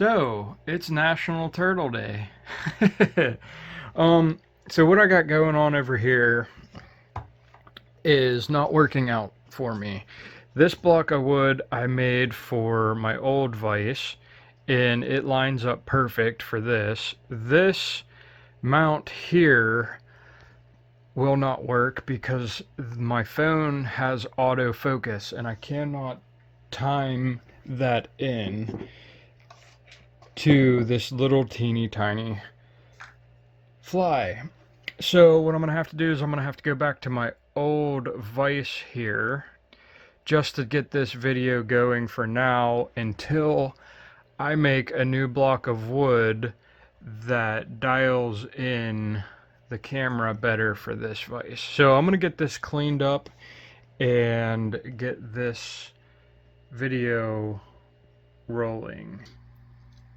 So, it's National Turtle Day. So what I got going on over here is not working out for me. This block of wood I made for my old vise, and it lines up perfect for this. This mount here will not work because my phone has autofocus and I cannot time that in to this little teeny tiny fly. So what I'm gonna have to do is I'm gonna have to go back to my old vise here just to get this video going for now until I make a new block of wood that dials in the camera better for this vise. So I'm gonna get this cleaned up and get this video rolling.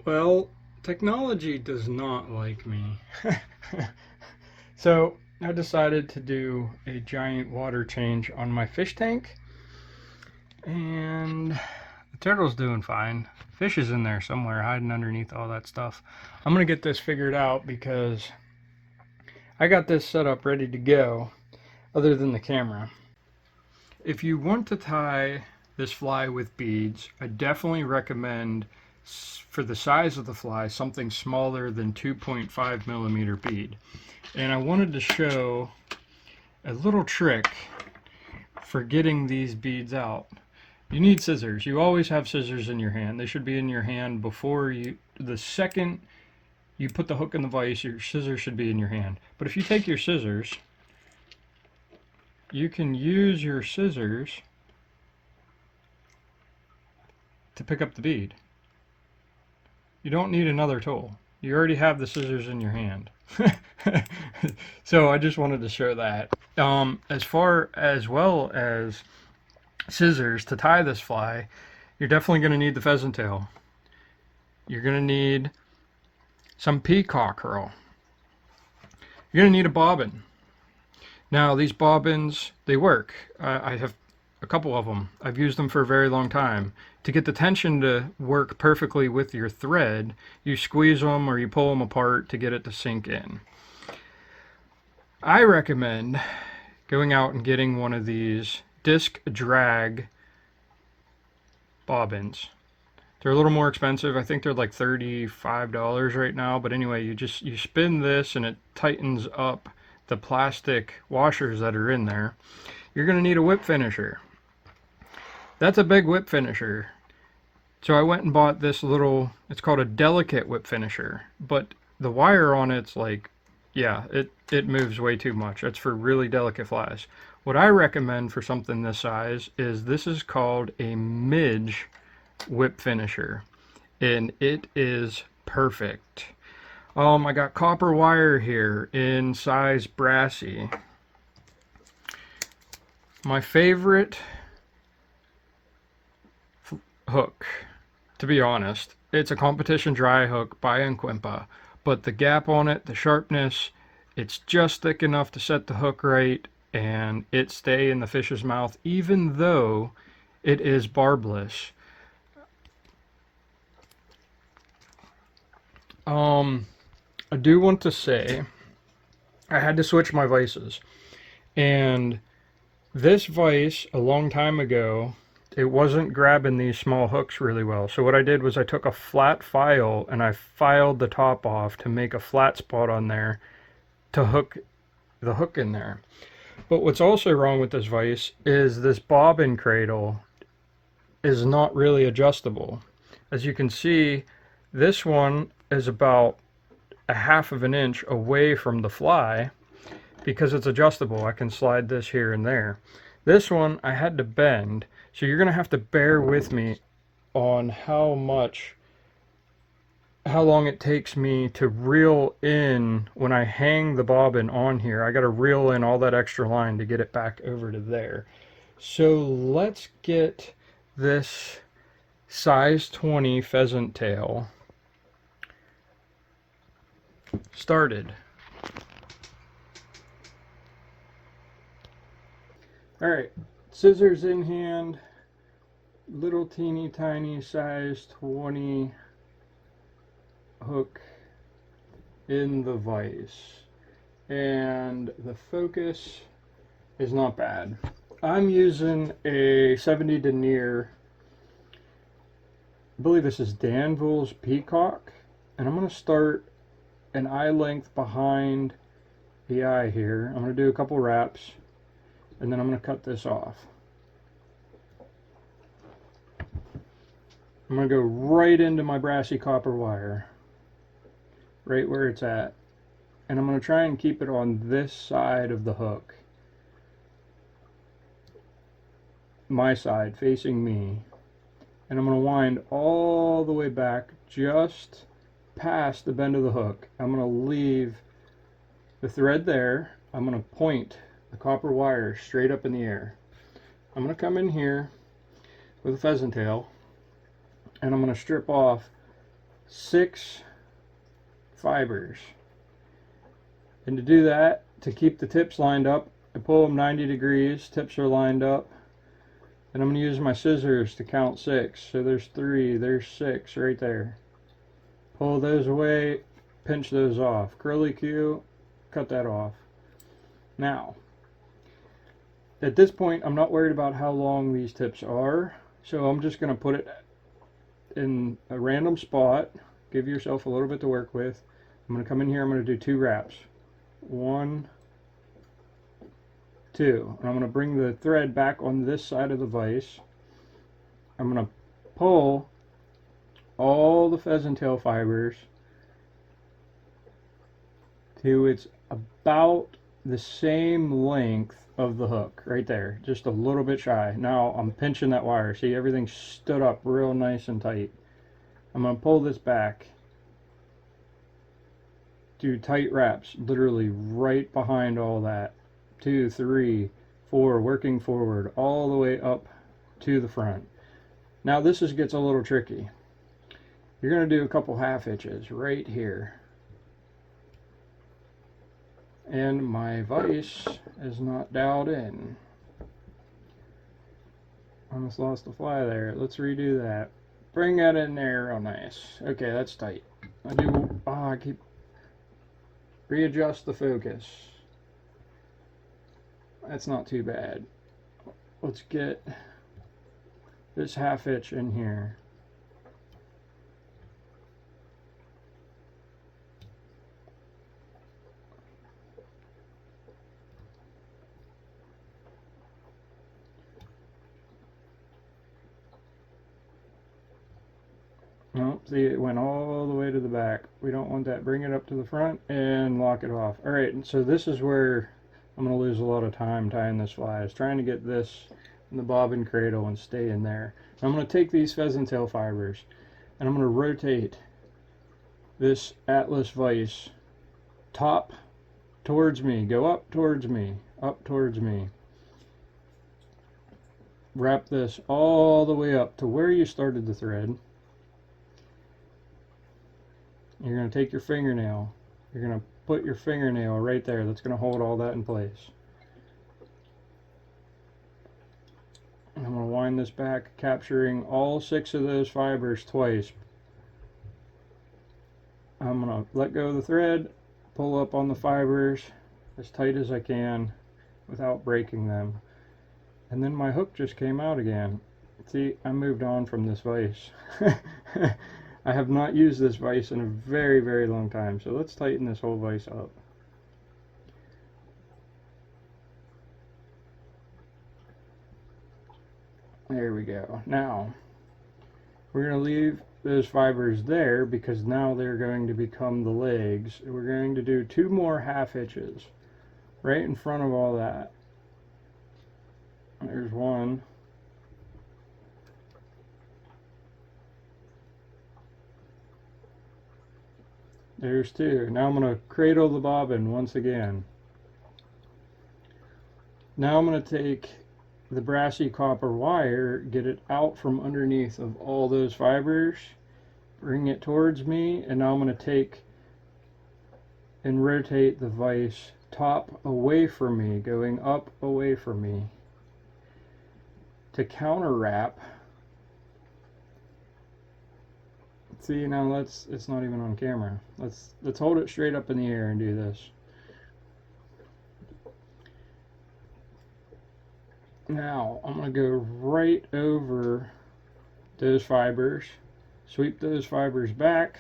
Well, technology does not like me. So I decided to do a giant water change on my fish tank, and the turtle's doing fine. Fish is in there somewhere hiding underneath all that stuff. I'm gonna get this figured out because I got this set up ready to go other than the camera. If you want to tie this fly with beads, I definitely recommend, for the size of the fly, something smaller than 2.5 millimeter bead. And I wanted to show a little trick for getting these beads out. You need scissors. You always have scissors in your hand. They should be in your hand before the second you put the hook in the vise, your scissors should be in your hand. But if you take your scissors, you can use your scissors to pick up the bead. You don't need another tool. You already have the scissors in your hand. So I just wanted to show that. As far as well as scissors to tie this fly, you're definitely going to need the pheasant tail. You're going to need some peacock curl. You're going to need a bobbin. Now these bobbins, they work. I have a couple of them. I've used them for a very long time. To get the tension to work perfectly with your thread, you squeeze them or you pull them apart to get it to sink in. I recommend going out and getting one of these disc drag bobbins. They're a little more expensive. I think they're like $35 right now, but anyway, you spin this and it tightens up the plastic washers that are in there. You're going to need a whip finisher. That's a big whip finisher. So I went and bought this little, it's called a delicate whip finisher, but the wire on it's like, yeah, it moves way too much. It's for really delicate flies. What I recommend for something this size is this is called a midge whip finisher, and it is perfect. I got copper wire here in size brassy. My favorite hook, to be honest, it's a competition dry hook by Enquimpa, but the gap on it, the sharpness, it's just thick enough to set the hook right and it stay in the fish's mouth even though it is barbless. I do want to say I had to switch my vices, and this vise a long time ago, it wasn't grabbing these small hooks really well. So what I did was I took a flat file and I filed the top off to make a flat spot on there to hook the hook in there. But what's also wrong with this vise is this bobbin cradle is not really adjustable. As you can see, this one is about a half of an inch away from the fly because it's adjustable. I can slide this here and there. This one I had to bend, so you're gonna have to bear with me on how long it takes me to reel in when I hang the bobbin on here. I gotta reel in all that extra line to get it back over to there. So let's get this size 20 pheasant tail started. Alright, scissors in hand, little teeny tiny size 20 hook in the vise, and the focus is not bad. I'm using a 70 denier, I believe this is Danville's Peacock, and I'm going to start an eye length behind the eye here. I'm going to do a couple wraps, and then I'm going to cut this off. I'm going to go right into my brassy copper wire, right where it's at, and I'm going to try and keep it on this side of the hook, my side facing me, and I'm going to wind all the way back just past the bend of the hook. I'm going to leave the thread there. I'm going to point the copper wire straight up in the air. I'm going to come in here with a pheasant tail, and I'm going to strip off 6 fibers. And to do that, to keep the tips lined up, I pull them 90 degrees, tips are lined up, and I'm going to use my scissors to count 6. So there's 3, there's 6 right there. Pull those away, pinch those off. Curly Q, cut that off. Now, at this point, I'm not worried about how long these tips are, so I'm just going to put it in a random spot. Give yourself a little bit to work with. I'm going to come in here, I'm going to do 2 wraps. 1, 2. And I'm going to bring the thread back on this side of the vise. I'm going to pull all the pheasant tail fibers to it's about the same length of the hook right there, just a little bit shy. Now I'm pinching that wire. See, everything stood up real nice and tight. I'm going to pull this back, do tight wraps literally right behind all that. 2, 3, 4, working forward all the way up to the front. Now this gets a little tricky. You're going to do a couple half hitches right here. And my vise is not dialed in. Almost lost the fly there. Let's redo that. Bring that in there real nice. Okay, that's tight. I keep readjust the focus. That's not too bad. Let's get this half hitch in here. Nope, see, it went all the way to the back. We don't want that. Bring it up to the front and lock it off. Alright, so this is where I'm going to lose a lot of time tying this fly. I was trying to get this in the bobbin cradle and stay in there. I'm going to take these pheasant tail fibers and I'm going to rotate this Atlas vise top towards me. Go up towards me. Up towards me. Wrap this all the way up to where you started the thread. You're going to take your fingernail. You're going to put your fingernail right there. That's going to hold all that in place. And I'm going to wind this back, capturing all 6 of those fibers twice. I'm going to let go of the thread, pull up on the fibers as tight as I can without breaking them. And then my hook just came out again. See, I moved on from this vise. I have not used this vise in a very, very long time. So let's tighten this whole vise up. There we go. Now, we're going to leave those fibers there because now they're going to become the legs. We're going to do 2 more half hitches right in front of all that. There's 1. There's 2. Now I'm going to cradle the bobbin once again. Now I'm going to take the brassy copper wire, get it out from underneath of all those fibers, bring it towards me, and now I'm going to take and rotate the vise top away from me, going up away from me. To counter wrap See, now it's not even on camera. Let's hold it straight up in the air and do this. Now I'm gonna go right over those fibers, sweep those fibers back,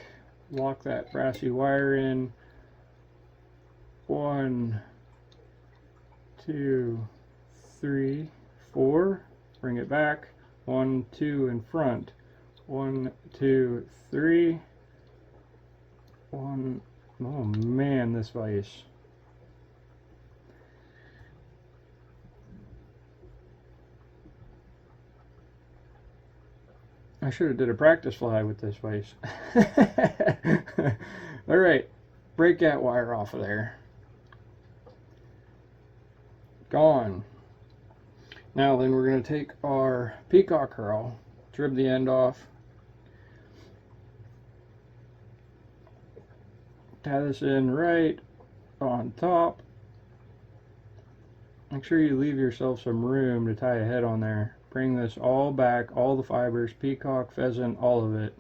lock that brassy wire in. 1, 2, 3, 4. Bring it back. 1, 2 in front. 1, 2, 3. 1. Oh man, this vise. I should have did a practice fly with this vise. All right, break that wire off of there. Gone. Now then, we're going to take our peacock curl, trim the end off, tie this in right on top. Make sure you leave yourself some room to tie a head on there. Bring this all back, all the fibers, peacock, pheasant, all of it.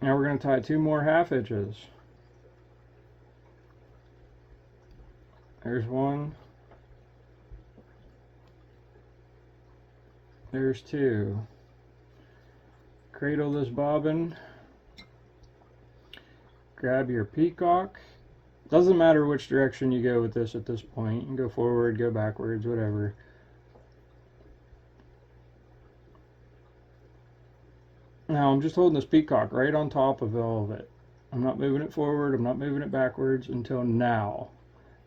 Now we're going to tie 2 more half hitches. There's 1. There's 2. Cradle this bobbin. Grab your peacock. Doesn't matter which direction you go with this at this point. You can go forward, go backwards, whatever. Now I'm just holding this peacock right on top of all of it. I'm not moving it forward, I'm not moving it backwards until now.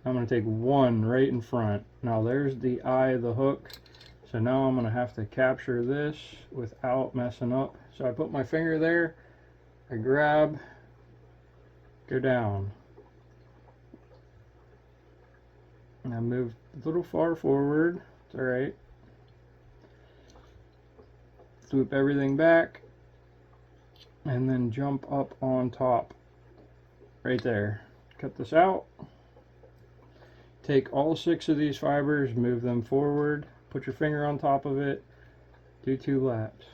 I'm going to take 1 right in front. Now there's the eye of the hook. So now I'm going to have to capture this without messing up. So I put my finger there, I grab, go down. And I move a little far forward. It's alright. Swoop everything back. And then jump up on top. Right there. Cut this out. Take all 6 of these fibers, move them forward. Put your finger on top of it. Do 2 laps.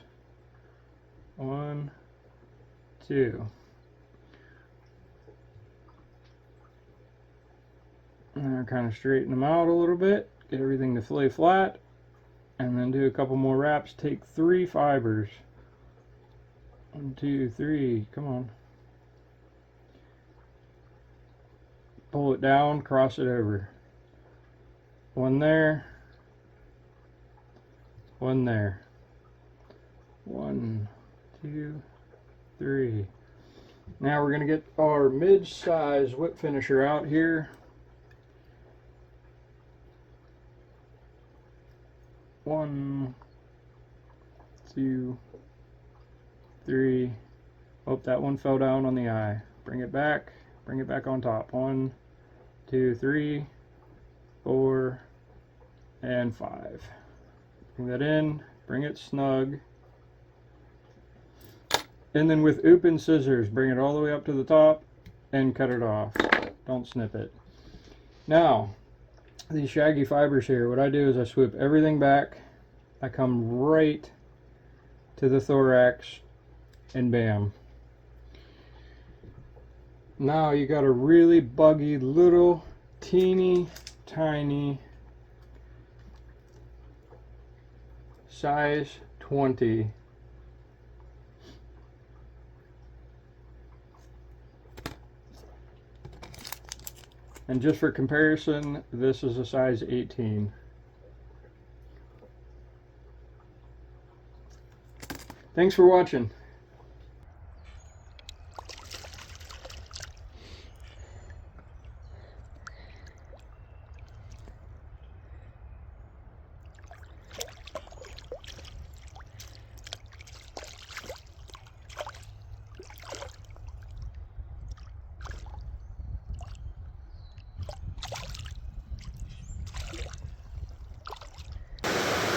1, 2. And kind of straighten them out a little bit. Get everything to lay flat. And then do a couple more wraps. Take 3 fibers. 1, 2, 3. Come on. Pull it down, cross it over. 1 there. 1 there. 1, 2, 3. Now we're going to get our mid-size whip finisher out here. 1, 2, 3. Oh, that one fell down on the eye. Bring it back on top. 1, 2, 3, 4, and 5. Bring that in, bring it snug. And then with open scissors, bring it all the way up to the top and cut it off. Don't snip it. Now, these shaggy fibers here, what I do is I swoop everything back. I come right to the thorax and bam. Now you got a really buggy little teeny tiny size 20 and just for comparison, this is a size 18. Thanks for watching.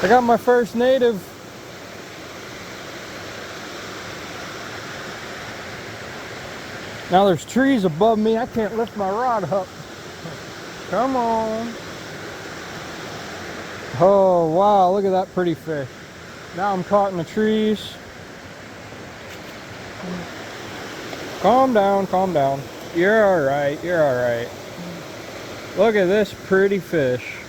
I got my first native. Now there's trees above me. I can't lift my rod up. Come on. Oh wow, look at that pretty fish. Now I'm caught in the trees. Calm down, calm down. You're alright, you're alright. Look at this pretty fish.